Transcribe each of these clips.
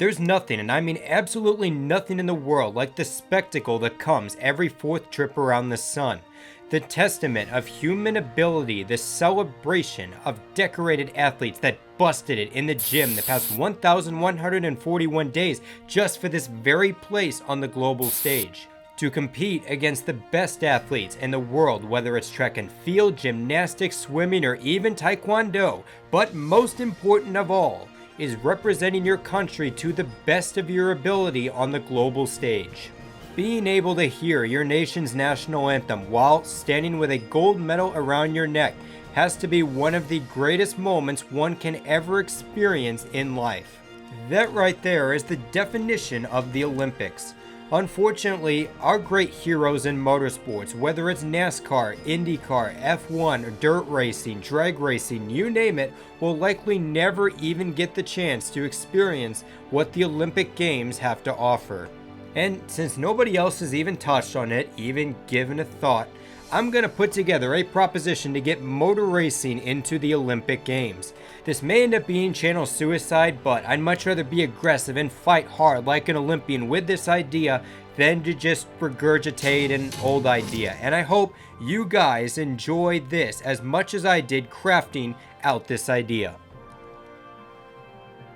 There's nothing, and I mean absolutely nothing in the world like the spectacle that comes every fourth trip around the sun. The testament of human ability, the celebration of decorated athletes that busted it in the gym the past 1,141 days just for this very place on the global stage. To compete against the best athletes in the world, whether it's track and field, gymnastics, swimming, or even taekwondo, but most important of all, is representing your country to the best of your ability on the global stage. Being able to hear your nation's national anthem while standing with a gold medal around your neck has to be one of the greatest moments one can ever experience in life. That right there is the definition of the Olympics. Unfortunately, our great heroes in motorsports, whether it's NASCAR, IndyCar, F1, or dirt racing, drag racing, you name it, will likely never even get the chance to experience what the Olympic Games have to offer. And since nobody else has even touched on it, even given a thought, I'm going to put together a proposition to get motor racing into the Olympic Games. This may end up being channel suicide, but I'd much rather be aggressive and fight hard like an Olympian with this idea than to just regurgitate an old idea. And I hope you guys enjoy this as much as I did crafting out this idea.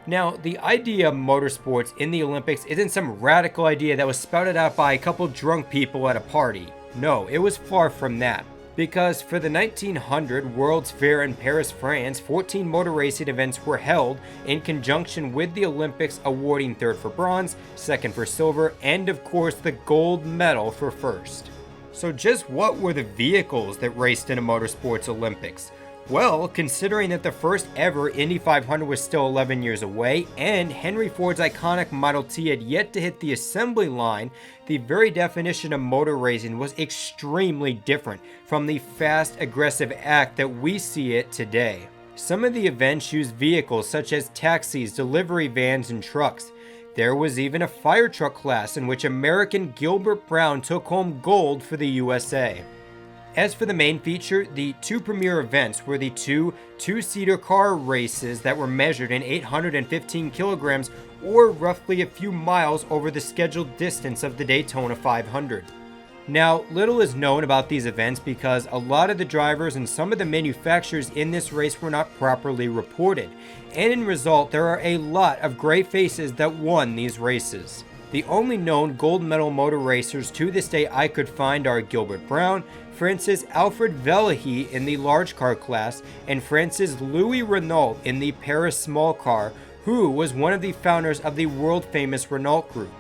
Now, the idea of motorsports in the Olympics isn't some radical idea that was spouted out by a couple drunk people at a party. No, it was far from that. Because for the 1900 World's Fair in Paris, France, 14 motor racing events were held in conjunction with the Olympics, awarding third for bronze, second for silver, and of course the gold medal for first. So just what were the vehicles that raced in a motorsports Olympics? Well, considering that the first ever Indy 500 was still 11 years away, and Henry Ford's iconic Model T had yet to hit the assembly line, the very definition of motor racing was extremely different from the fast, aggressive act that we see it today. Some of the events used vehicles such as taxis, delivery vans, and trucks. There was even a fire truck class in which American Gilbert Brown took home gold for the USA. As for the main feature, the two premier events were the two-seater car races that were measured in 815 kilograms, or roughly a few miles over the scheduled distance of the Daytona 500. Now, little is known about these events because a lot of the drivers and some of the manufacturers in this race were not properly reported, and in result, there are a lot of gray faces that won these races. The only known gold medal motor racers to this day I could find are Gilbert Brown, France's Alfred Velahy in the large car class, and France's Louis Renault in the Paris small car, who was one of the founders of the world-famous Renault Group.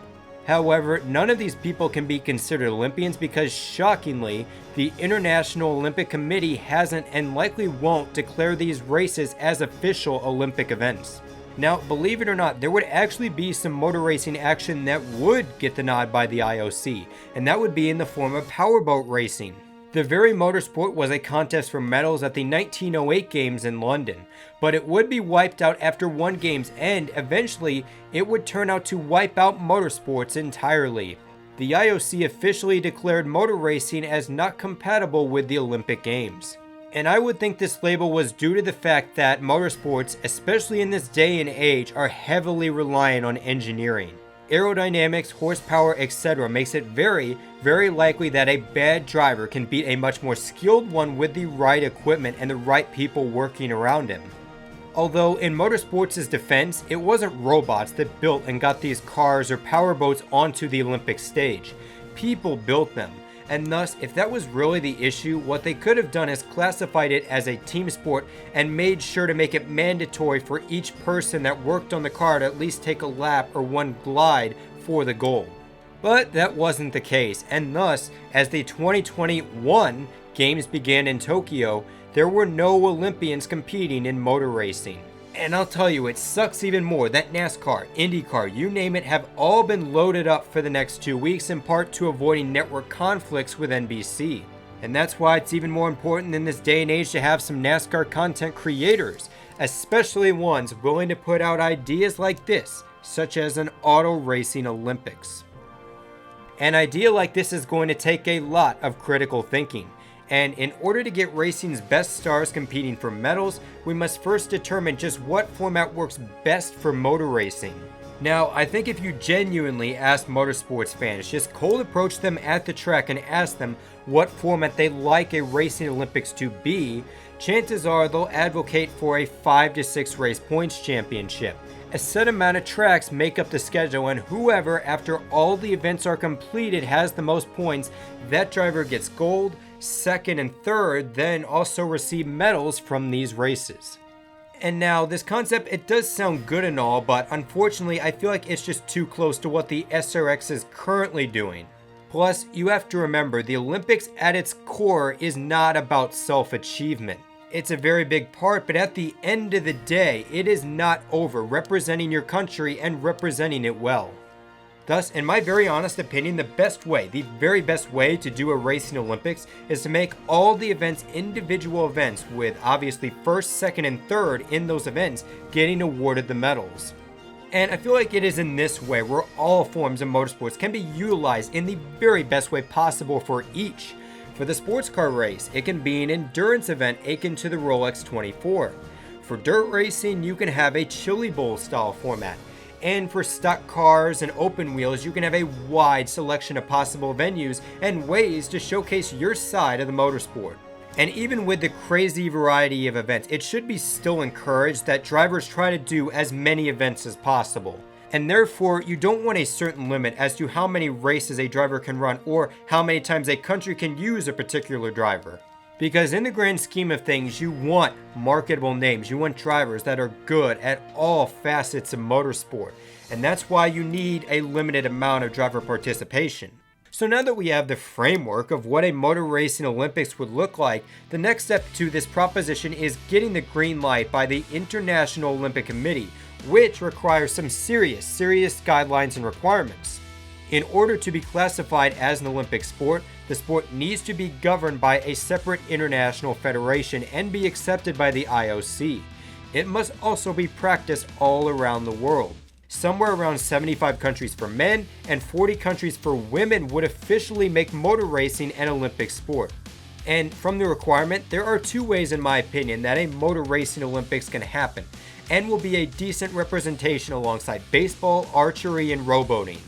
However, none of these people can be considered Olympians because, shockingly, the International Olympic Committee hasn't and likely won't declare these races as official Olympic events. Now, believe it or not, there would actually be some motor racing action that would get the nod by the IOC, and that would be in the form of powerboat racing. The very motorsport was a contest for medals at the 1908 Games in London, but it would be wiped out after one game's end. Eventually, it would turn out to wipe out motorsports entirely. The IOC officially declared motor racing as not compatible with the Olympic Games. And I would think this label was due to the fact that motorsports, especially in this day and age, are heavily reliant on engineering. Aerodynamics, horsepower, etc. makes it very, very likely that a bad driver can beat a much more skilled one with the right equipment and the right people working around him. Although in motorsports' defense, it wasn't robots that built and got these cars or powerboats onto the Olympic stage. People built them. And thus, if that was really the issue, what they could have done is classified it as a team sport and made sure to make it mandatory for each person that worked on the car to at least take a lap or one glide for the goal. But that wasn't the case, and thus, as the 2021 Games began in Tokyo, there were no Olympians competing in motor racing. And I'll tell you, it sucks even more that NASCAR, IndyCar, you name it, have all been loaded up for the next 2 weeks, in part to avoiding network conflicts with NBC. And that's why it's even more important in this day and age to have some NASCAR content creators, especially ones willing to put out ideas like this, such as an auto racing Olympics. An idea like this is going to take a lot of critical thinking. And in order to get racing's best stars competing for medals, we must first determine just what format works best for motor racing. Now, I think if you genuinely ask motorsports fans, just cold approach them at the track and ask them what format they'd like a racing Olympics to be, chances are they'll advocate for a 5 to 6 race points championship. A set amount of tracks make up the schedule, and whoever, after all the events are completed, has the most points, that driver gets gold, second and third, then also receive medals from these races. And now, this concept, it does sound good and all, but unfortunately I feel like it's just too close to what the SRX is currently doing. Plus, you have to remember, the Olympics at its core is not about self-achievement. It's a very big part, but at the end of the day, it is not over representing your country and representing it well. Thus, in my very honest opinion, the very best way to do a racing Olympics is to make all the events individual events, with obviously first, second, and third in those events getting awarded the medals. And I feel like it is in this way where all forms of motorsports can be utilized in the very best way possible for each. For the sports car race, it can be an endurance event akin to the Rolex 24. For dirt racing, you can have a Chili Bowl style format. And for stock cars and open wheels, you can have a wide selection of possible venues and ways to showcase your side of the motorsport. And even with the crazy variety of events, it should be still encouraged that drivers try to do as many events as possible. And therefore, you don't want a certain limit as to how many races a driver can run or how many times a country can use a particular driver. Because in the grand scheme of things, you want marketable names. You want drivers that are good at all facets of motorsport. And that's why you need a limited amount of driver participation. So now that we have the framework of what a motor racing Olympics would look like, the next step to this proposition is getting the green light by the International Olympic Committee, which requires some serious guidelines and requirements. In order to be classified as an Olympic sport, the sport needs to be governed by a separate international federation and be accepted by the IOC. It must also be practiced all around the world. Somewhere around 75 countries for men and 40 countries for women would officially make motor racing an Olympic sport. And from the requirement, there are two ways in my opinion that a motor racing Olympics can happen and will be a decent representation alongside baseball, archery, and rowboating.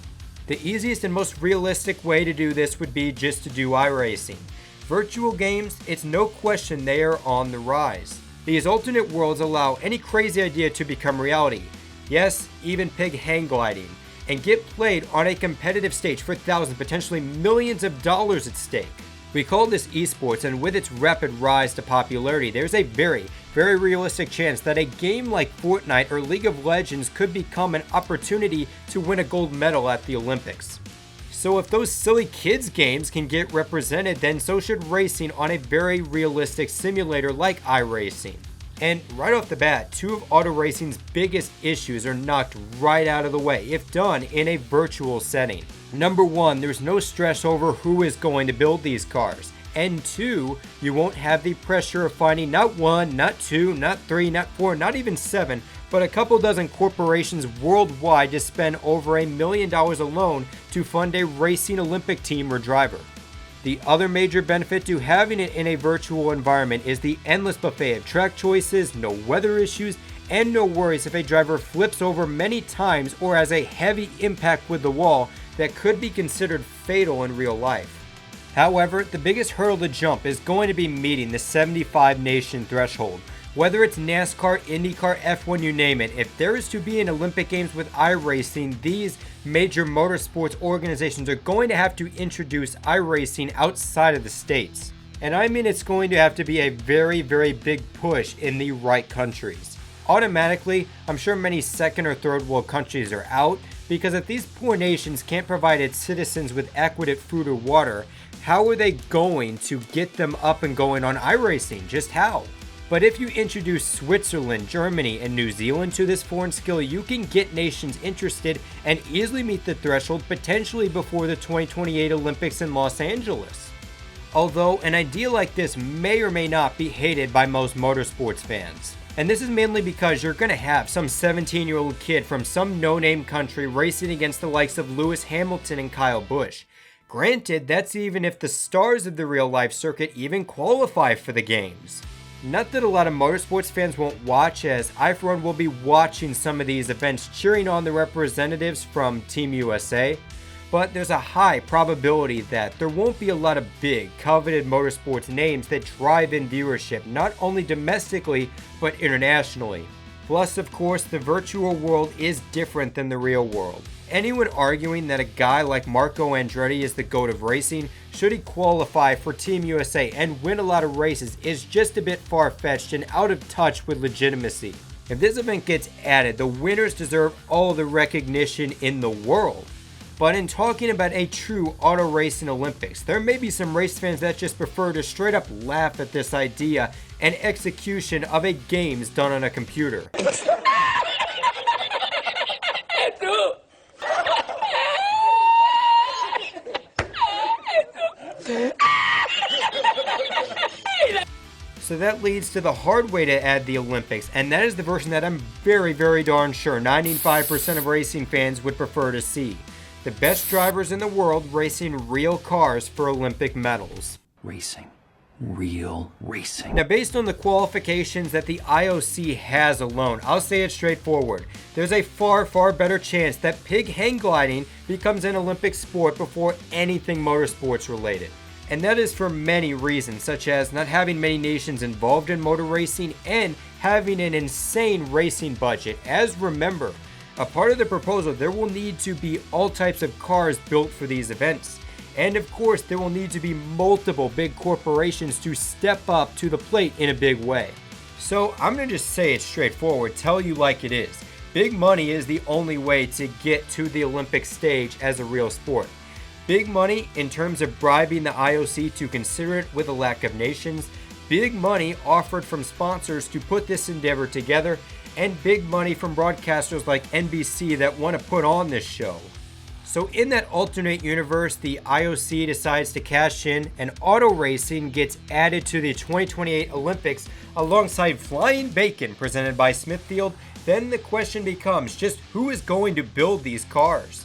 The easiest and most realistic way to do this would be just to do iRacing. Virtual games, it's no question they are on the rise. These alternate worlds allow any crazy idea to become reality. Yes, even pig hang gliding, and get played on a competitive stage for thousands, potentially millions of dollars at stake. We call this esports, and with its rapid rise to popularity, there's a very realistic chance that a game like Fortnite or League of Legends could become an opportunity to win a gold medal at the Olympics. So if those silly kids games can get represented, then so should racing on a very realistic simulator like iRacing. And right off the bat, two of auto racing's biggest issues are knocked right out of the way if done in a virtual setting. Number one, there's no stress over who is going to build these cars. And two, you won't have the pressure of finding not one, not two, not three, not four, not even seven, but a couple dozen corporations worldwide to spend over $1 million alone to fund a racing Olympic team or driver. The other major benefit to having it in a virtual environment is the endless buffet of track choices, no weather issues, and no worries if a driver flips over many times or has a heavy impact with the wall that could be considered fatal in real life. However, the biggest hurdle to jump is going to be meeting the 75 nation threshold. Whether it's NASCAR, IndyCar, F1, you name it, if there is to be an Olympic Games with iRacing, these major motorsports organizations are going to have to introduce iRacing outside of the States. And I mean it's going to have to be a very big push in the right countries. Automatically, I'm sure many second or third world countries are out, because if these poor nations can't provide its citizens with adequate food or water, how are they going to get them up and going on iRacing? Just how? But if you introduce Switzerland, Germany, and New Zealand to this foreign skill, you can get nations interested and easily meet the threshold potentially before the 2028 Olympics in Los Angeles. Although an idea like this may or may not be hated by most motorsports fans. And this is mainly because you're going to have some 17-year-old kid from some no-name country racing against the likes of Lewis Hamilton and Kyle Busch. Granted, that's even if the stars of the real-life circuit even qualify for the games. Not that a lot of motorsports fans won't watch, as I for one will be watching some of these events, cheering on the representatives from Team USA, but there's a high probability that there won't be a lot of big, coveted motorsports names that drive in viewership, not only domestically, but internationally. Plus, of course, the virtual world is different than the real world. Anyone arguing that a guy like Marco Andretti is the GOAT of racing, should he qualify for Team USA and win a lot of races, is just a bit far-fetched and out of touch with legitimacy. If this event gets added, the winners deserve all the recognition in the world. But in talking about a true auto racing Olympics, there may be some race fans that just prefer to straight up laugh at this idea and execution of a games done on a computer. So that leads to the hard way to add the Olympics, and that is the version that I'm very darn sure 95% of racing fans would prefer to see. The best drivers in the world racing real cars for Olympic medals. Racing. Real racing. Now, based on the qualifications that the IOC has alone, I'll say it straightforward. There's a far better chance that pig hang gliding becomes an Olympic sport before anything motorsports related. And that is for many reasons, such as not having many nations involved in motor racing and having an insane racing budget. As remember, a part of the proposal, there will need to be all types of cars built for these events. And of course, there will need to be multiple big corporations to step up to the plate in a big way. So I'm going to just say it straightforward, tell you like it is. Big money is the only way to get to the Olympic stage as a real sport. Big money in terms of bribing the IOC to consider it with a lack of nations. Big money offered from sponsors to put this endeavor together. And big money from broadcasters like NBC that want to put on this show. So in that alternate universe, the IOC decides to cash in and auto racing gets added to the 2028 Olympics alongside Flying Bacon presented by Smithfield. Then the question becomes just who is going to build these cars?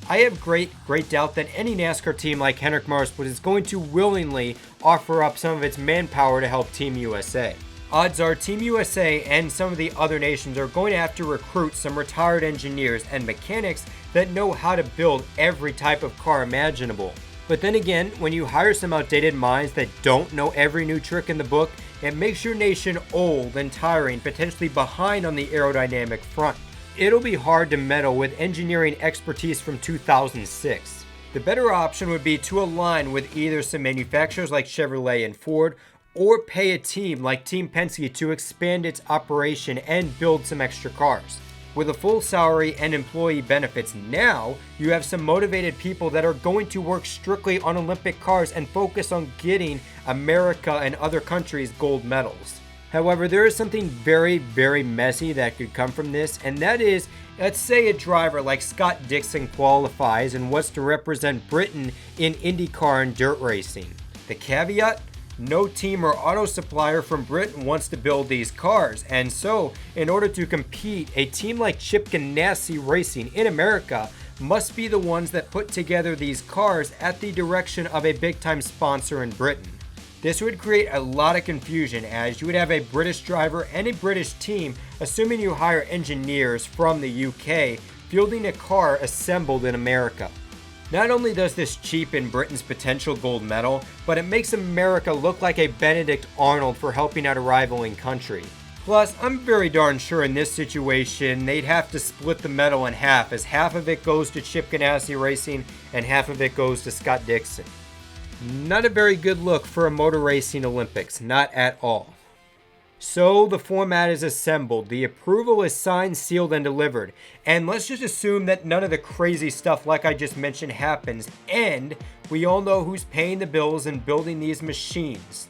I have great doubt that any NASCAR team like Hendrick Motorsports is going to willingly offer up some of its manpower to help Team USA. Odds are Team USA and some of the other nations are going to have to recruit some retired engineers and mechanics that know how to build every type of car imaginable. But then again, when you hire some outdated minds that don't know every new trick in the book, it makes your nation old and tiring, potentially behind on the aerodynamic front. It'll be hard to meddle with engineering expertise from 2006. The better option would be to align with either some manufacturers like Chevrolet and Ford, or pay a team like Team Penske to expand its operation and build some extra cars. With a full salary and employee benefits, now you have some motivated people that are going to work strictly on Olympic cars and focus on getting America and other countries gold medals. However, there is something very messy that could come from this, and that is, let's say a driver like Scott Dixon qualifies and wants to represent Britain in IndyCar and dirt racing. The caveat? No team or auto supplier from Britain wants to build these cars, and so in order to compete, a team like Chip Ganassi Racing in America must be the ones that put together these cars at the direction of a big-time sponsor in Britain. This would create a lot of confusion, as you would have a British driver and a British team, assuming you hire engineers from the UK, fielding a car assembled in America. Not only does this cheapen Britain's potential gold medal, but it makes America look like a Benedict Arnold for helping out a rivaling country. Plus, I'm very darn sure in this situation, they'd have to split the medal in half, as half of it goes to Chip Ganassi Racing and half of it goes to Scott Dixon. Not a very good look for a motor racing Olympics, not at all. So the format is assembled, the approval is signed, sealed, and delivered. And let's just assume that none of the crazy stuff like I just mentioned happens, and we all know who's paying the bills and building these machines.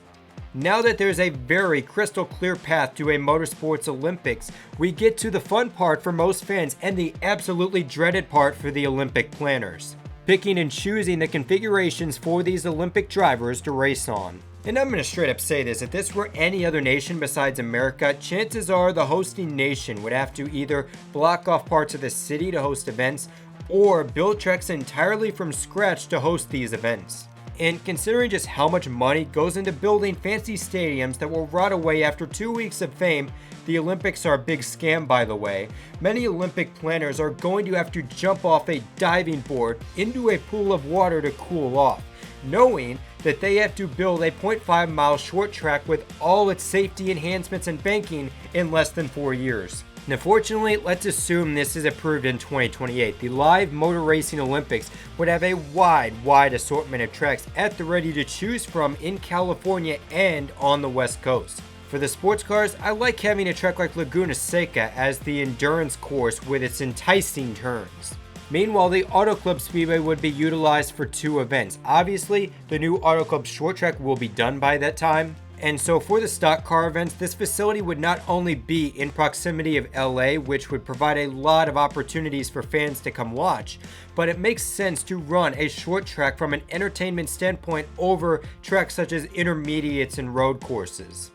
Now that there's a very crystal clear path to a motorsports Olympics, we get to the fun part for most fans and the absolutely dreaded part for the Olympic planners. Picking and choosing the configurations for these Olympic drivers to race on. And I'm going to straight up say this, if this were any other nation besides America, chances are the hosting nation would have to either block off parts of the city to host events, or build tracks entirely from scratch to host these events. And considering just how much money goes into building fancy stadiums that will rot away after 2 weeks of fame, the Olympics are a big scam, by the way. Many Olympic planners are going to have to jump off a diving board into a pool of water to cool off, knowing that they have to build a 0.5-mile short track with all its safety enhancements and banking in less than 4 years. Now, fortunately, let's assume this is approved in 2028. The live motor racing Olympics would have a wide assortment of tracks at the ready to choose from in California and on the West Coast. For the sports cars, I like having a track like Laguna Seca as the endurance course with its enticing turns. Meanwhile, the Auto Club Speedway would be utilized for 2 events. Obviously, the new Auto Club short track will be done by that time. And so for the stock car events, this facility would not only be in proximity of LA, which would provide a lot of opportunities for fans to come watch, but it makes sense to run a short track from an entertainment standpoint over tracks such as intermediates and road courses.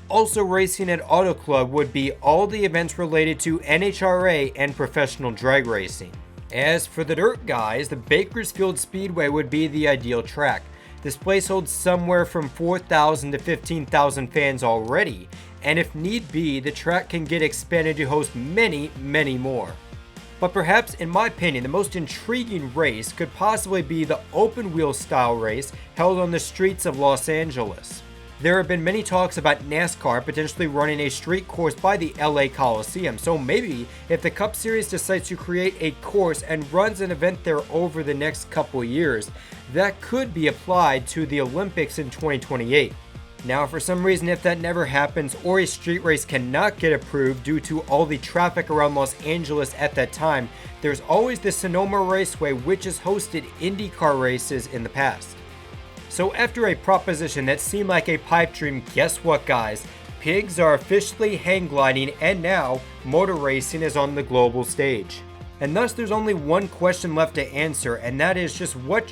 Also racing at Auto Club would be all the events related to NHRA and professional drag racing. As for the dirt guys, the Bakersfield Speedway would be the ideal track. This place holds somewhere from 4,000 to 15,000 fans already, and if need be, the track can get expanded to host many more. But perhaps, in my opinion, the most intriguing race could possibly be the open wheel style race held on the streets of Los Angeles. There have been many talks about NASCAR potentially running a street course by the LA Coliseum, so maybe if the Cup Series decides to create a course and runs an event there over the next couple years, that could be applied to the Olympics in 2028. Now, for some reason, if that never happens or a street race cannot get approved due to all the traffic around Los Angeles at that time, there's always the Sonoma Raceway, which has hosted IndyCar races in the past. So after a proposition that seemed like a pipe dream, guess what, guys? Pigs are officially hang gliding, and now motor racing is on the global stage. And thus there's only one question left to answer, and that is just what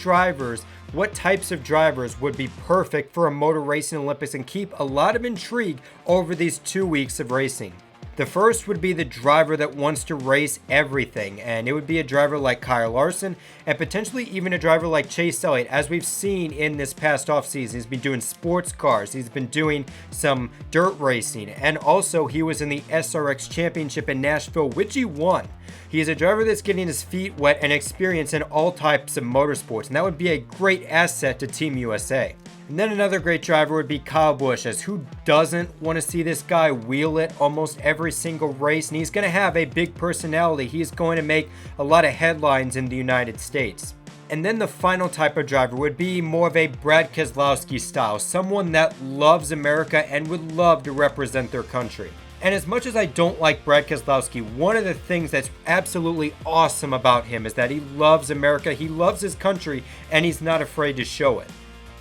types of drivers would be perfect for a motor racing Olympics and keep a lot of intrigue over these 2 weeks of racing. The first would be the driver that wants to race everything, and it would be a driver like Kyle Larson and potentially even a driver like Chase Elliott, as we've seen in this past offseason. He's been doing sports cars, he's been doing some dirt racing, and also he was in the SRX Championship in Nashville, which he won. He is a driver that's getting his feet wet and experience in all types of motorsports, and that would be a great asset to Team USA. And then another great driver would be Kyle Busch, as who doesn't want to see this guy wheel it almost every single race, and he's going to have a big personality. He's going to make a lot of headlines in the United States. And then the final type of driver would be more of a Brad Keselowski style, someone that loves America and would love to represent their country. And as much as I don't like Brad Keselowski, one of the things that's absolutely awesome about him is that he loves America, he loves his country, and he's not afraid to show it.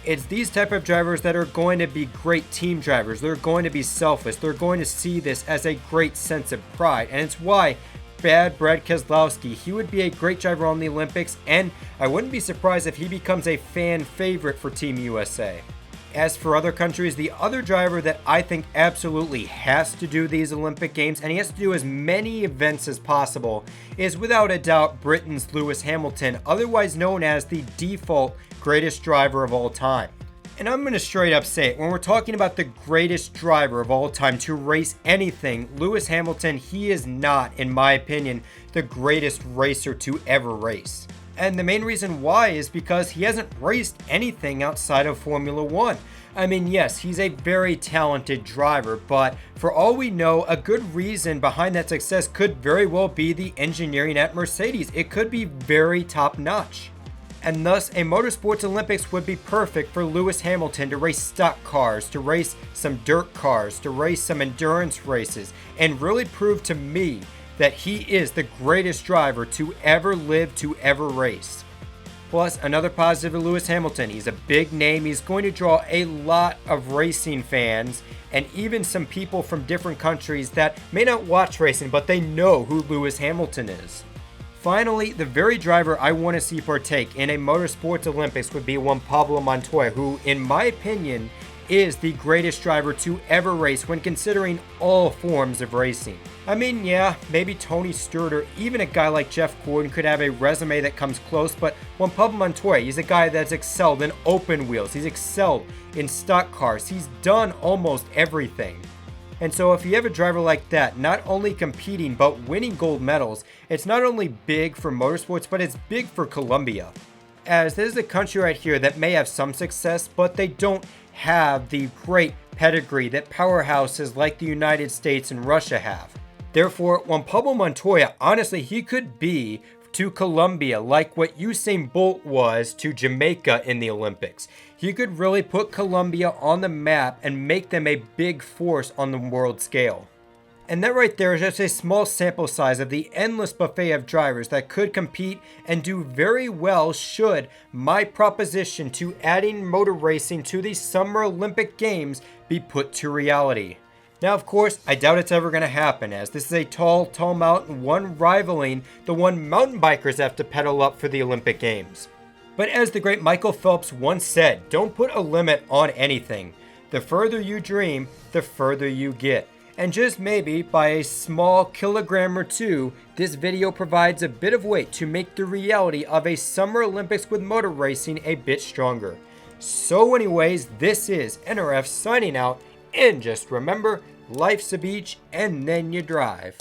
It's these type of drivers that are going to be great team drivers. They're going to be selfless. They're going to see this as a great sense of pride. And it's why Brad Keselowski, he would be a great driver on the Olympics, and I wouldn't be surprised if he becomes a fan favorite for Team USA. As for other countries, the other driver that I think absolutely has to do these Olympic Games, and he has to do as many events as possible, is without a doubt Britain's Lewis Hamilton, otherwise known as the default greatest driver of all time. And I'm going to straight up say it, when we're talking about the greatest driver of all time to race anything, Lewis Hamilton, he is not, in my opinion, the greatest racer to ever race. And the main reason why is because he hasn't raced anything outside of Formula One. I mean, yes, he's a very talented driver, but for all we know, a good reason behind that success could very well be the engineering at Mercedes. It could be very top-notch. And thus, a Motorsports Olympics would be perfect for Lewis Hamilton to race stock cars, to race some dirt cars, to race some endurance races, and really prove to me that he is the greatest driver to ever live, to ever race. Plus, another positive of Lewis Hamilton, he's a big name, he's going to draw a lot of racing fans, and even some people from different countries that may not watch racing, but they know who Lewis Hamilton is. Finally, the very driver I want to see partake in a Motorsports Olympics would be one Pablo Montoya, who, in my opinion, is the greatest driver to ever race when considering all forms of racing. I mean, yeah, maybe Tony Stewart or even a guy like Jeff Gordon could have a resume that comes close, but Juan Pablo Montoya, he's a guy that's excelled in open wheels. He's excelled in stock cars. He's done almost everything. And so if you have a driver like that, not only competing, but winning gold medals, it's not only big for motorsports, but it's big for Colombia. As this is a country right here that may have some success, but they don't have the great pedigree that powerhouses like the United States and Russia have. Therefore, Juan Pablo Montoya, honestly, he could be to Colombia like what Usain Bolt was to Jamaica in the Olympics. He could really put Colombia on the map and make them a big force on the world scale. And that right there is just a small sample size of the endless buffet of drivers that could compete and do very well should my proposition to adding motor racing to the Summer Olympic Games be put to reality. Now, of course, I doubt it's ever going to happen, as this is a tall mountain, one rivaling the one mountain bikers have to pedal up for the Olympic Games. But as the great Michael Phelps once said, don't put a limit on anything. The further you dream, the further you get. And just maybe by a small kilogram or two, this video provides a bit of weight to make the reality of a Summer Olympics with motor racing a bit stronger. So anyways, this is NRF signing out. And just remember, life's a beach and then you drive.